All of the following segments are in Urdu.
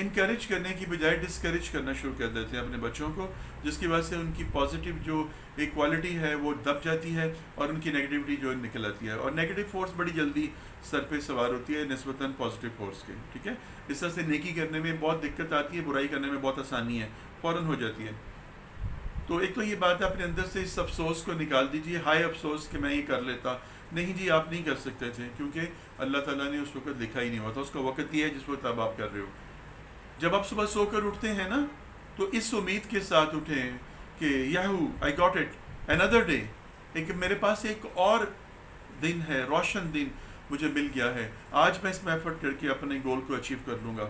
انکریج کرنے کی بجائے ڈسکریج کرنا شروع کر دیتے ہیں اپنے بچوں کو، جس کی وجہ سے ان کی پازیٹیو جو ایک کوالٹی ہے وہ دب جاتی ہے اور ان کی نیگیٹیوٹی جو نکل آتی ہے، اور نیگیٹو فورس بڑی جلدی سر پہ سوار ہوتی ہے نسبتاً پازیٹیو فورس کے. ٹھیک ہے، اس طرح سے نیکی کرنے میں بہت دقت آتی ہے، برائی کرنے میں بہت آسانی ہے، فوراً ہو جاتی ہے. تو ایک تو یہ بات ہے اپنے اندر سے اس افسوس کو نکال دیجیے، ہائے افسوس کہ میں یہ کر لیتا. نہیں جی، آپ نہیں کر سکتے تھے، کیونکہ اللہ تعالیٰ نے اس وقت لکھا ہی نہیں ہوا تھا. اس کا وقت یہ ہے جس وقت اب آپ کر رہے ہو. جب آپ صبح سو کر اٹھتے ہیں نا، تو اس امید کے ساتھ اٹھیں کہ Yahoo I got it another day, ایک میرے پاس ایک اور دن ہے، روشن دن مجھے مل گیا ہے، آج میں اس میں ایفرٹ کر کے اپنے گول کو اچیو کر لوں گا.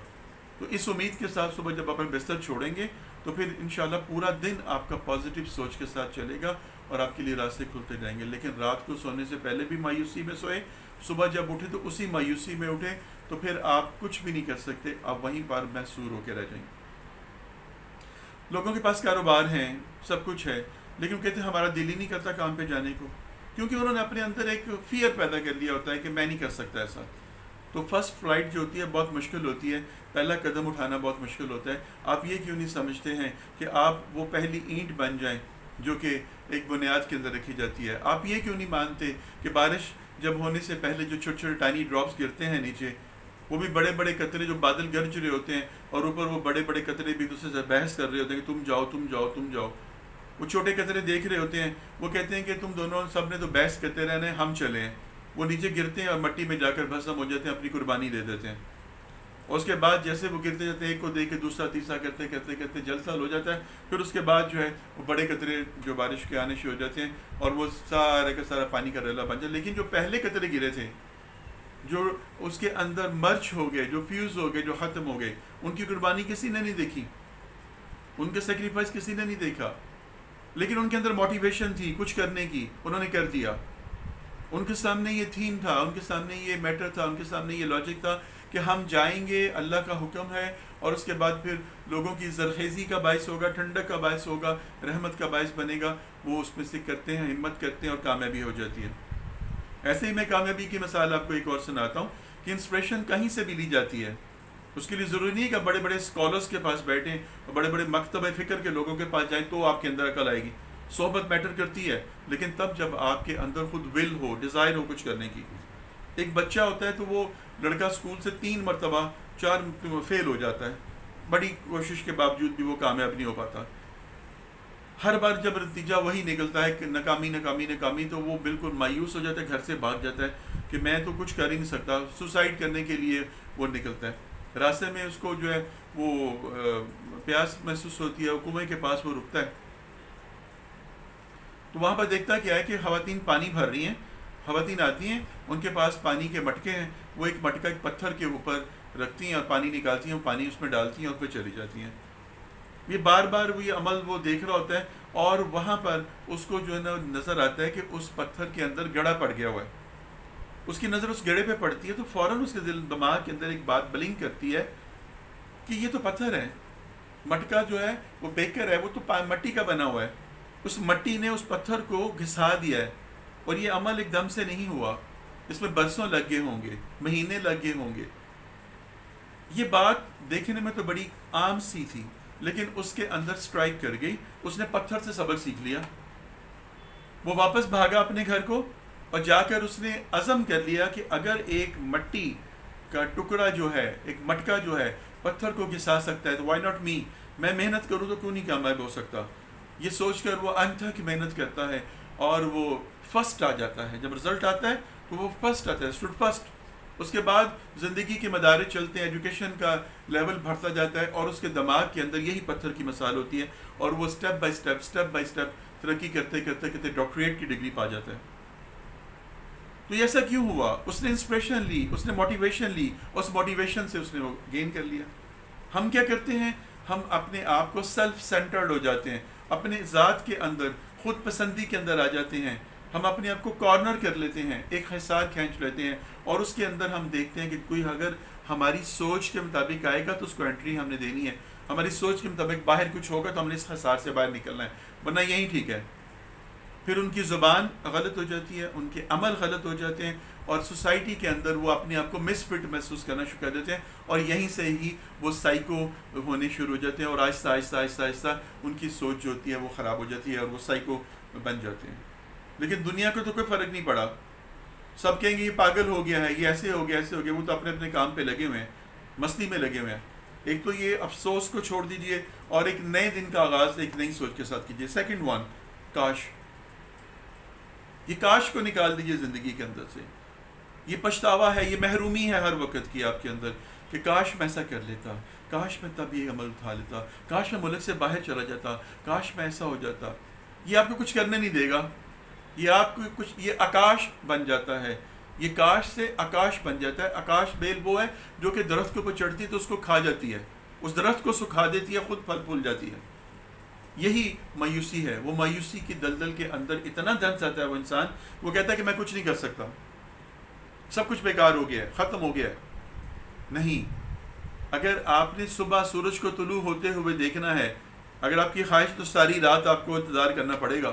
تو اس امید کے ساتھ صبح جب اپنے بستر چھوڑیں گے تو پھر انشاءاللہ پورا دن آپ کا پازیٹیو سوچ کے ساتھ چلے گا اور آپ کے لیے راستے کھلتے جائیں گے. لیکن رات کو سونے سے پہلے بھی مایوسی میں سوئے، صبح جب اٹھے تو اسی مایوسی میں اٹھے، تو پھر آپ کچھ بھی نہیں کر سکتے، آپ وہیں پر محصور ہو کے رہ جائیں گے. لوگوں کے پاس کاروبار ہیں، سب کچھ ہے، لیکن کہتے ہیں ہمارا دل ہی نہیں کرتا کام پہ جانے کو، کیونکہ انہوں نے اپنے اندر ایک فیئر پیدا کر لیا ہوتا ہے کہ میں نہیں کر سکتا ایسا. تو فرسٹ فلائٹ جو ہوتی ہے بہت مشکل ہوتی ہے، پہلا قدم اٹھانا بہت مشکل ہوتا ہے. آپ یہ کیوں نہیں سمجھتے ہیں کہ آپ وہ پہلی اینٹ بن جائیں جو کہ ایک بنیاد کے اندر رکھی جاتی ہے؟ آپ یہ کیوں نہیں مانتے کہ بارش جب ہونے سے پہلے جو چھوٹے چھوٹے ٹائنی ڈراپس گرتے ہیں نیچے، وہ بھی بڑے بڑے قطرے جو بادل گرج رہے ہوتے ہیں، اور اوپر وہ بڑے بڑے قطرے بھی دوسرے سے بحث کر رہے ہوتے ہیں کہ تم جاؤ تم جاؤ تم جاؤ. وہ چھوٹے قطرے دیکھ رہے ہوتے ہیں، وہ کہتے ہیں کہ تم دونوں سب نے تو بحث کرتے رہنا ہے، ہم چلیں. وہ نیچے گرتے ہیں اور مٹی میں جا کر بھسم ہو جاتے ہیں، اپنی قربانی دے دیتے ہیں. اور اس کے بعد جیسے وہ گرتے جاتے ہیں، ایک کو دیکھ کے دوسرا تیسرا کرتے کرتے کرتے جلد سال ہو جاتا ہے. پھر اس کے بعد جو ہے وہ بڑے قطرے جو بارش کے آنے شروع ہو جاتے ہیں اور وہ سارے کا سارا پانی کا ریلا بن جاتا ہے. لیکن جو پہلے قطرے گرے تھے، جو اس کے اندر مرچ ہو گئے، جو فیوز ہو گئے، جو ختم ہو گئے، ان کی قربانی کسی نے نہیں دیکھی، ان کے سیکریفائس کسی نے نہیں دیکھا. لیکن ان کے اندر موٹیویشن تھی کچھ کرنے کی، انہوں نے کر دیا. ان کے سامنے یہ تھیم تھا، ان کے سامنے یہ میٹر تھا، ان کے سامنے یہ لاجک تھا کہ ہم جائیں گے، اللہ کا حکم ہے، اور اس کے بعد پھر لوگوں کی زرخیزی کا باعث ہوگا، ٹھنڈک کا باعث ہوگا، رحمت کا باعث بنے گا. وہ اس میں سے کرتے ہیں، ہمت کرتے ہیں اور کامیابی ہو جاتی ہے. ایسے ہی میں کامیابی کی مثال آپ کو ایک اور سناتا ہوں کہ انسپریشن کہیں سے بھی لی جاتی ہے. اس کے لیے ضروری نہیں ہے کہ بڑے بڑے اسکالرس کے پاس بیٹھیں اور بڑے بڑے مکتب فکر کے لوگوں کے پاس جائیں تو آپ کے اندر عقل آئے گی. صحبت میٹر کرتی ہے، لیکن تب جب آپ کے اندر خود ول ہو، ڈیزائر ہو کچھ کرنے کی. ایک بچہ ہوتا ہے تو وہ لڑکا اسکول سے 3 مرتبہ 4 فیل ہو جاتا ہے، بڑی کوشش کے باوجود بھی وہ کامیاب نہیں ہو پاتا. ہر بار جب نتیجہ وہی نکلتا ہے کہ ناکامی ناکامی ناکامی، تو وہ بالکل مایوس ہو جاتا ہے، گھر سے بھاگ جاتا ہے کہ میں تو کچھ کر ہی نہیں سکتا. سوسائڈ کرنے کے لیے وہ نکلتا ہے. راستے میں اس کو جو ہے وہ پیاس محسوس ہوتی ہے، کنویں کے پاس وہ رکتا ہے، تو وہاں پر دیکھتا کیا ہے کہ خواتین پانی بھر رہی ہیں. خواتین آتی ہیں، ان کے پاس پانی کے مٹکے ہیں، وہ ایک مٹکا ایک پتھر کے اوپر رکھتی ہیں اور پانی نکالتی ہیں، پانی اس میں ڈالتی ہیں اور پھر چلی جاتی ہیں. یہ بار بار وہ یہ عمل وہ دیکھ رہا ہوتا ہے، اور وہاں پر اس کو جو ہے نا نظر آتا ہے کہ اس پتھر کے اندر گڑا پڑ گیا ہوا ہے. اس کی نظر اس گڑے پہ پڑتی ہے تو فوراً اس کے دماغ کے اندر ایک بات بلنک کرتی ہے کہ یہ تو پتھر ہے، مٹکا جو ہے وہ بیکر ہے، وہ تو مٹی کا بنا ہوا ہے. اس مٹی نے اس پتھر کو گھسا دیا ہے، اور یہ عمل ایک دم سے نہیں ہوا، اس میں برسوں لگ گئے ہوں گے، مہینے لگ گئے ہوں گے. یہ بات دیکھنے میں تو بڑی عام سی تھی، لیکن اس کے اندر سٹرائک کر گئی. اس نے پتھر سے سبق سیکھ لیا. وہ واپس بھاگا اپنے گھر کو اور جا کر اس نے عزم کر لیا کہ اگر ایک مٹی کا ٹکڑا جو ہے، ایک مٹکا جو ہے پتھر کو گھسا سکتا ہے تو وائی ناٹ می، میں محنت کروں تو کیوں نہیں کامیاب ہو سکتا. یہ سوچ کر وہ انتھک محنت کرتا ہے اور وہ فرسٹ آ جاتا ہے. جب رزلٹ آتا ہے تو وہ فرسٹ آتا ہے، اسٹوڈ فرسٹ. اس کے بعد زندگی کے مدارج چلتے ہیں، ایجوکیشن کا لیول بڑھتا جاتا ہے، اور اس کے دماغ کے اندر یہی پتھر کی مثال ہوتی ہے، اور وہ سٹیپ بائی سٹیپ ترقی کرتے کرتے کرتے ڈاکٹریٹ کی ڈگری پا جاتا ہے. تو یہ ایسا کیوں ہوا؟ اس نے انسپریشن لی، اس نے موٹیویشن لی، اس موٹیویشن سے اس نے وہ گین کر لیا. ہم کیا کرتے ہیں؟ ہم اپنے آپ کو سیلف سینٹرڈ ہو جاتے ہیں، اپنے ذات کے اندر خود پسندی کے اندر آ جاتے ہیں. ہم اپنے آپ کو کارنر کر لیتے ہیں، ایک حصار کھینچ لیتے ہیں، اور اس کے اندر ہم دیکھتے ہیں کہ کوئی اگر ہماری سوچ کے مطابق آئے گا تو اس کو انٹری ہم نے دینی ہے. ہماری سوچ کے مطابق باہر کچھ ہوگا تو ہم نے اس حصار سے باہر نکلنا ہے، ورنہ یہی ٹھیک ہے. پھر ان کی زبان غلط ہو جاتی ہے، ان کے عمل غلط ہو جاتے ہیں، اور سوسائٹی کے اندر وہ اپنے آپ کو مس فٹ محسوس کرنا شروع کر دیتے ہیں، اور یہیں سے ہی وہ سائیکو ہونے شروع ہو جاتے ہیں، اور آہستہ آہستہ آہستہ آہستہ ان کی سوچ جو ہوتی ہے وہ خراب ہو جاتی ہے اور وہ سائیکو بن جاتے ہیں۔ لیکن دنیا کو تو کوئی فرق نہیں پڑا، سب کہیں گے یہ پاگل ہو گیا ہے، یہ ایسے ہو گیا ایسے ہو گیا، وہ تو اپنے اپنے کام پہ لگے ہوئے ہیں، مستی میں لگے ہوئے ہیں۔ ایک تو یہ افسوس کو چھوڑ دیجئے اور ایک نئے دن کا آغاز ایک نئی سوچ کے ساتھ کیجئے۔ سیکنڈ ون، کاش، یہ کاش کو نکال دیجئے زندگی کے اندر سے۔ یہ پچھتاوا ہے، یہ محرومی ہے ہر وقت کی آپ کے اندر کہ کاش میں ایسا کر لیتا، کاش میں تب یہ عمل اٹھا لیتا، کاش میں ملک سے باہر چلا جاتا، کاش میں ایسا ہو جاتا۔ یہ آپ کو کچھ کرنے نہیں دے گا، یہ آپ کو کچھ، یہ آکاش بن جاتا ہے، یہ کاش سے آکاش بن جاتا ہے۔ آکاش بیل وہ ہے جو کہ درخت کے اوپر چڑھتی ہے تو اس کو کھا جاتی ہے، اس درخت کو سکھا دیتی ہے، خود پھل پھول جاتی ہے۔ یہی مایوسی ہے، وہ مایوسی کی دلدل کے اندر اتنا دھنس جاتا ہے وہ انسان، وہ کہتا ہے کہ میں کچھ نہیں کر سکتا، سب کچھ بیکار ہو گیا ہے، ختم ہو گیا ہے۔ نہیں، اگر آپ نے صبح سورج کو طلوع ہوتے ہوئے دیکھنا ہے، اگر آپ کی خواہش تو ساری رات آپ کو انتظار کرنا پڑے گا،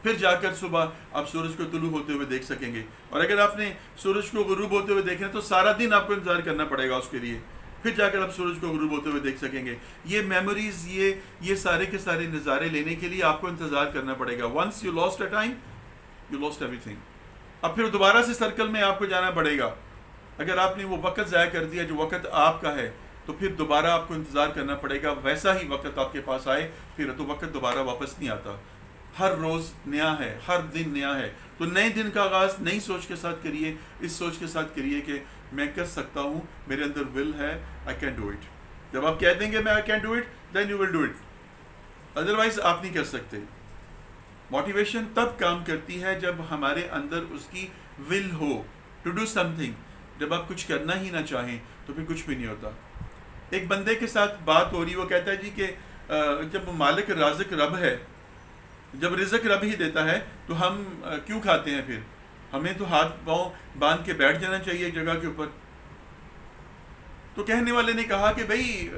پھر جا کر صبح آپ سورج کو طلوع ہوتے ہوئے دیکھ سکیں گے۔ اور اگر آپ نے سورج کو غروب ہوتے ہوئے دیکھنا ہے تو سارا دن آپ کو انتظار کرنا پڑے گا اس کے لیے، پھر جا کر آپ سورج کو غروب ہوتے ہوئے دیکھ سکیں گے۔ یہ میموریز، یہ سارے کے سارے نظارے لینے کے لیے آپ کو انتظار کرنا پڑے گا۔ Once you lost a time, you lost ایوری تھنگ۔ اب پھر دوبارہ سے سرکل میں آپ کو جانا پڑے گا۔ اگر آپ نے وہ وقت ضائع کر دیا جو وقت آپ کا ہے، تو پھر دوبارہ آپ کو انتظار کرنا پڑے گا، ویسا ہی وقت آپ کے پاس آئے، پھر تو وقت دوبارہ واپس نہیں آتا۔ ہر روز نیا ہے، ہر دن نیا ہے۔ تو نئے دن کا آغاز نئی سوچ کے ساتھ کریے، اس سوچ کے ساتھ کریے کہ میں کر سکتا ہوں، میرے اندر ول ہے، آئی کین ڈو اٹ۔ جب آپ کہہ دیں گے میں I can do it, then you will do it, otherwise آپ نہیں کر سکتے۔ موٹیویشن تب کام کرتی ہے جب ہمارے اندر اس کی ول ہو ٹو ڈو سم تھنگ۔ جب آپ کچھ کرنا ہی نہ چاہیں تو پھر کچھ بھی نہیں ہوتا۔ ایک بندے کے ساتھ بات ہو رہی، وہ کہتا ہے جی کہ جب مالک رازق رب ہے، جب رزق رب ہی دیتا ہے تو ہم کیوں کھاتے ہیں؟ پھر ہمیں تو ہاتھ پاؤں باندھ کے بیٹھ جانا چاہیے ایک جگہ کے اوپر۔ تو کہنے والے نے کہا کہ بھئی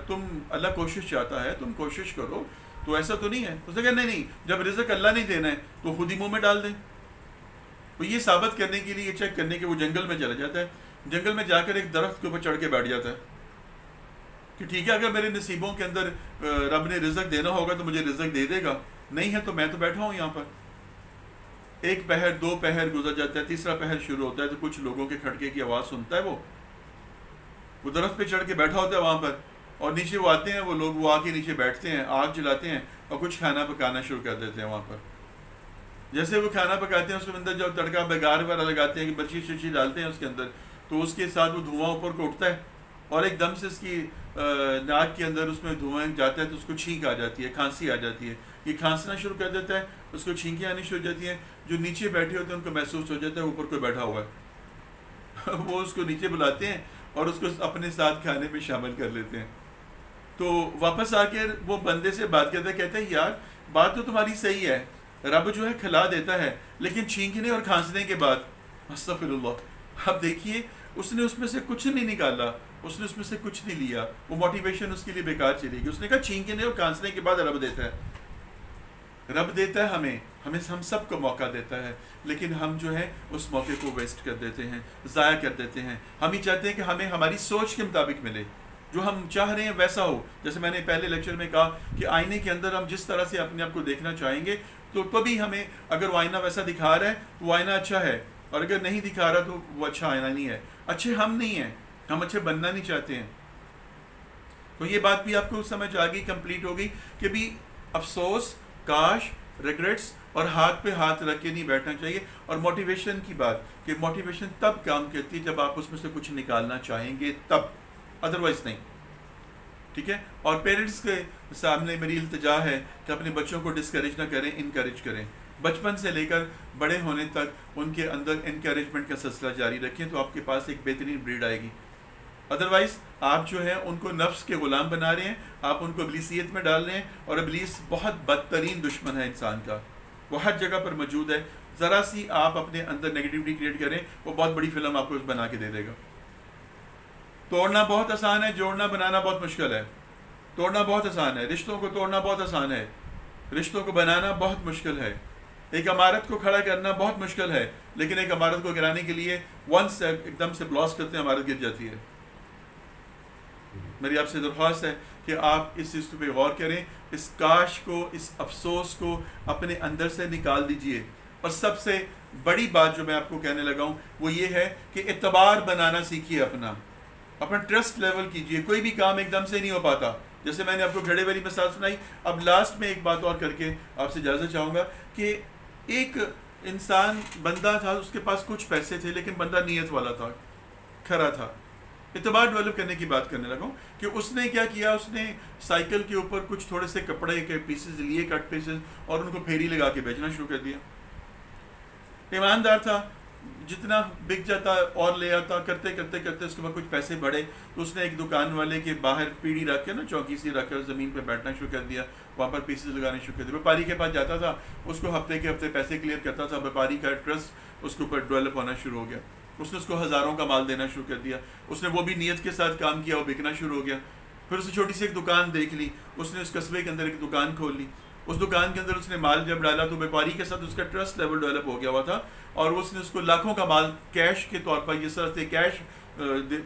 تم، اللہ کوشش چاہتا ہے، تم کوشش کرو، تو ایسا تو نہیں ہے۔ اس نے کہا نہیں، جب رزق اللہ نہیں دینا ہے تو خود ہی منہ میں ڈال دیں۔ تو یہ ثابت کرنے کے لیے، یہ چیک کرنے کے وہ جنگل میں چلا جاتا ہے، جنگل میں جا کر ایک درخت کے اوپر چڑھ کے بیٹھ جاتا ہے کہ ٹھیک ہے، اگر میرے نصیبوں کے اندر رب نے رزق دینا ہوگا تو مجھے رزق دے دے گا، نہیں ہے تو میں تو بیٹھا ہوں یہاں پر۔ ایک پہر، دو پہر گزر جاتا ہے، تیسرا پہر شروع ہوتا ہے تو کچھ لوگوں کے کھڑکے کی آواز سنتا ہے، وہ درخت پہ چڑھ کے بیٹھا ہوتا ہے وہاں پر، اور نیچے وہ آتے ہیں، وہ لوگ وہ آ کے نیچے بیٹھتے ہیں، آگ جلاتے ہیں اور کچھ کھانا پکانا شروع کر دیتے ہیں وہاں پر۔ جیسے وہ کھانا پکاتے ہیں اس کے اندر جب تڑکا بگار وغیرہ لگاتے ہیں کہ مرچی شرچی ڈالتے ہیں اس کے اندر، تو اس کے ساتھ وہ دھواں اوپر کو اٹھتا ہے اور ایک دم سے اس کی ناک کے اندر اس میں دھواں جاتا ہے تو اس کو چھینک آ جاتی ہے، کھانسی آ جاتی ہے، یہ کھانسنا شروع کر دیتا ہے، اس کو چھینکیں آنی شروع ہو جاتی ہیں۔ جو نیچے بیٹھے ہوتے ہیں ان کو محسوس ہو جاتا ہے اوپر کوئی بیٹھا ہوا ہے وہ اس کو نیچے بلاتے ہیں اور اس کو اپنے ساتھ کھانے میں شامل کر لیتے ہیں۔ تو واپس آ کے وہ بندے سے بات کرتے کہتے ہیں یار بات تو تمہاری صحیح ہے، رب جو ہے کھلا دیتا ہے، لیکن چھینکنے اور کھانسنے کے بعد استغفر اللہ، اب دیکھیے اس نے اس میں سے کچھ نہیں نکالا، اس نے اس میں سے کچھ نہیں لیا، وہ موٹیویشن اس کے لیے بیکار چلی گئی۔ اس نے کہا چھینکنے اور کھانسنے کے بعد رب دیتا ہے، رب دیتا ہے ہمیں ہم سب کو موقع دیتا ہے، لیکن ہم جو ہے اس موقع کو ویسٹ کر دیتے ہیں، ضائع کر دیتے ہیں۔ ہم ہی چاہتے ہیں کہ ہمیں ہماری سوچ کے مطابق ملے، جو ہم چاہ رہے ہیں ویسا ہو۔ جیسے میں نے پہلے لیکچر میں کہا کہ آئینے کے اندر ہم جس طرح سے اپنے آپ کو دیکھنا چاہیں گے تو کبھی ہمیں، اگر وہ آئینہ ویسا دکھا رہا ہے تو وہ آئینہ اچھا ہے، اور اگر نہیں دکھا رہا تو وہ اچھا آئینہ نہیں ہے۔ اچھے ہم نہیں ہیں، ہم اچھے بننا نہیں چاہتے ہیں۔ تو یہ بات بھی آپ کو سمجھ آ گئی، کمپلیٹ ہو گئی کہ بھی افسوس، کاش، ریگریٹس اور ہاتھ پہ ہاتھ رکھ کے نہیں بیٹھنا چاہیے۔ اور موٹیویشن کی بات کہ موٹیویشن تب کام کرتی ہے جب آپ اس میں سے کچھ نکالنا چاہیں گے، تب، ادروائز نہیں، ٹھیک ہے۔ اور پیرنٹس کے سامنے میری التجا ہے کہ اپنے بچوں کو ڈسکریج نہ کریں، انکریج کریں، بچپن سے لے کر بڑے ہونے تک ان کے اندر انکریجمنٹ کا سلسلہ جاری رکھیں تو آپ کے پاس ایک بہترین بریڈ آئے گی۔ ادروائز آپ جو ہے ان کو نفس کے غلام بنا رہے ہیں، آپ ان کو ابلیسیت میں ڈال رہے ہیں، اور ابلیس بہت بدترین دشمن ہے انسان کا، وہ ہر جگہ پر موجود ہے۔ ذرا سی آپ اپنے اندر نیگیٹیوٹی کریٹ کریں، وہ بہت بڑی فلم آپ کو بنا کے دے دے گا۔ توڑنا بہت آسان ہے، جوڑنا بنانا بہت مشکل ہے۔ توڑنا بہت آسان ہے، رشتوں کو توڑنا بہت آسان ہے، رشتوں کو بنانا بہت مشکل ہے۔ ایک عمارت کو کھڑا کرنا بہت مشکل ہے، لیکن ایک عمارت کو گرانے کے لیے ونس ایک دم سے بلاس کرتے ہیں عمارت گر جاتی ہے۔ میری آپ سے درخواست ہے کہ آپ اس چیز پہ غور کریں، اس کاش کو، اس افسوس کو اپنے اندر سے نکال دیجئے۔ اور سب سے بڑی بات جو میں آپ کو کہنے لگا ہوں وہ یہ ہے کہ اعتبار بنانا سیکھیے، اپنا ٹرسٹ لیول کیجئے۔ کوئی بھی کام ایک دم سے نہیں ہو پاتا، جیسے میں نے آپ کو گھڑے والی مثال سنائی۔ اب لاسٹ میں ایک بات اور کر کے آپ سے اجازت چاہوں گا کہ ایک انسان بندہ تھا، اس کے پاس کچھ پیسے تھے، لیکن بندہ نیت والا تھا، کھرا تھا۔ اعتبار ڈیولپ کرنے کی بات کرنے لگا ہوں کہ اس نے کیا کیا، اس نے سائیکل کے اوپر کچھ تھوڑے سے کپڑے کے پیسز لیے، کٹ پیسز، اور ان کو پھیری لگا کے بیچنا شروع کر دیا۔ ایماندار تھا، جتنا بک جاتا اور لے آتا، کرتے کرتے کرتے اس کے بعد کچھ پیسے بڑھے تو اس نے ایک دکان والے کے باہر پیڑھی رکھ کے نا، چوکی سی رکھ کر زمین پہ بیٹھنا شروع کر دیا، وہاں پر پیسز لگانے شروع کر دیے۔ ویپاری کے پاس جاتا تھا، اس کو ہفتے کے ہفتے پیسے کلیئر کرتا تھا، ویپاری کا ٹرسٹ اس کے اوپر ڈیولپ ہونا شروع ہو گیا۔ اس نے اس کو ہزاروں کا مال دینا شروع کر دیا۔ اس نے وہ بھی نیت کے ساتھ کام کیا، وہ بکنا شروع ہو گیا۔ پھر اس نے چھوٹی سی ایک دکان دیکھ لی، اس نے اس قصبے کے اندر ایک دکان کھول لی۔ اس دکان کے اندر اس نے مال جب ڈالا تو ویپاری کے ساتھ اس کا ٹرسٹ لیول ڈیولپ ہو گیا ہوا تھا، اور اس نے اس کو لاکھوں کا مال کیش کے طور پر، جس طرح سے کیش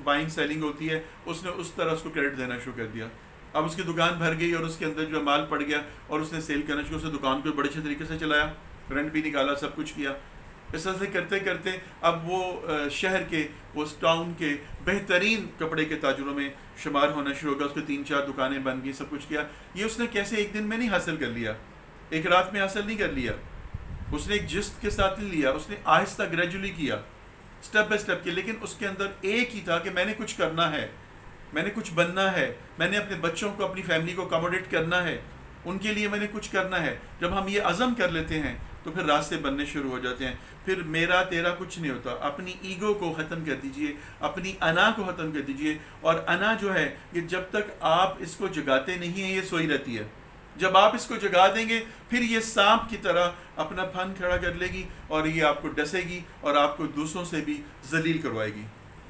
بائنگ سیلنگ ہوتی ہے، اس نے اس طرح اس کو کریڈٹ دینا شروع کر دیا۔ اب اس کی دکان بھر گئی اور اس کے اندر جو مال پڑ گیا اور اس نے سیل کرنا شروع، اس نے دکان کو بڑے اچھے طریقے سے چلایا، رینٹ بھی نکالا، سب کچھ کیا۔ اس طرح سے کرتے کرتے اب وہ شہر کے، اس ٹاؤن کے بہترین کپڑے کے تاجروں میں شمار ہونا شروع ہو گیا۔ اس کو 3-4 دکانیں بن گئی، سب کچھ کیا۔ یہ اس نے کیسے ایک دن میں نہیں حاصل کر لیا، ایک رات میں حاصل نہیں کر لیا، اس نے ایک جست کے ساتھ نہیں لیا، اس نے آہستہ گریجولی کیا، سٹیپ بائی سٹیپ کیا۔ لیکن اس کے اندر ایک ہی تھا کہ میں نے کچھ کرنا ہے، میں نے کچھ بننا ہے، میں نے اپنے بچوں کو، اپنی فیملی کو اکاموڈیٹ کرنا ہے، ان کے لیے میں نے کچھ کرنا ہے۔ جب ہم یہ عزم کر لیتے ہیں تو پھر راستے بننے شروع ہو جاتے ہیں۔ پھر میرا تیرا کچھ نہیں ہوتا۔ اپنی ایگو کو ختم کر دیجئے، اپنی انا کو ختم کر دیجئے۔ اور انا جو ہے یہ جب تک آپ اس کو جگاتے نہیں ہیں، یہ سوئی رہتی ہے۔ جب آپ اس کو جگا دیں گے پھر یہ سانپ کی طرح اپنا پھن کھڑا کر لے گی اور یہ آپ کو ڈسے گی اور آپ کو دوسروں سے بھی ذلیل کروائے گی۔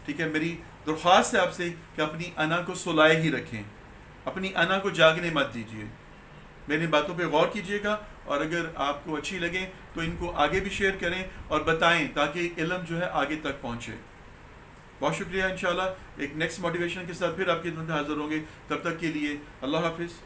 ٹھیک ہے، میری درخواست ہے آپ سے کہ اپنی انا کو سلائے ہی رکھیں، اپنی انا کو جاگنے مت دیجیے۔ میری باتوں پہ غور کیجیے گا، اور اگر آپ کو اچھی لگیں تو ان کو آگے بھی شیئر کریں اور بتائیں تاکہ علم جو ہے آگے تک پہنچے۔ بہت شکریہ۔ انشاءاللہ ایک نیکسٹ موٹیویشن کے ساتھ پھر آپ کی خدمت میں حاضر ہوں گے۔ تب تک کے لیے اللہ حافظ۔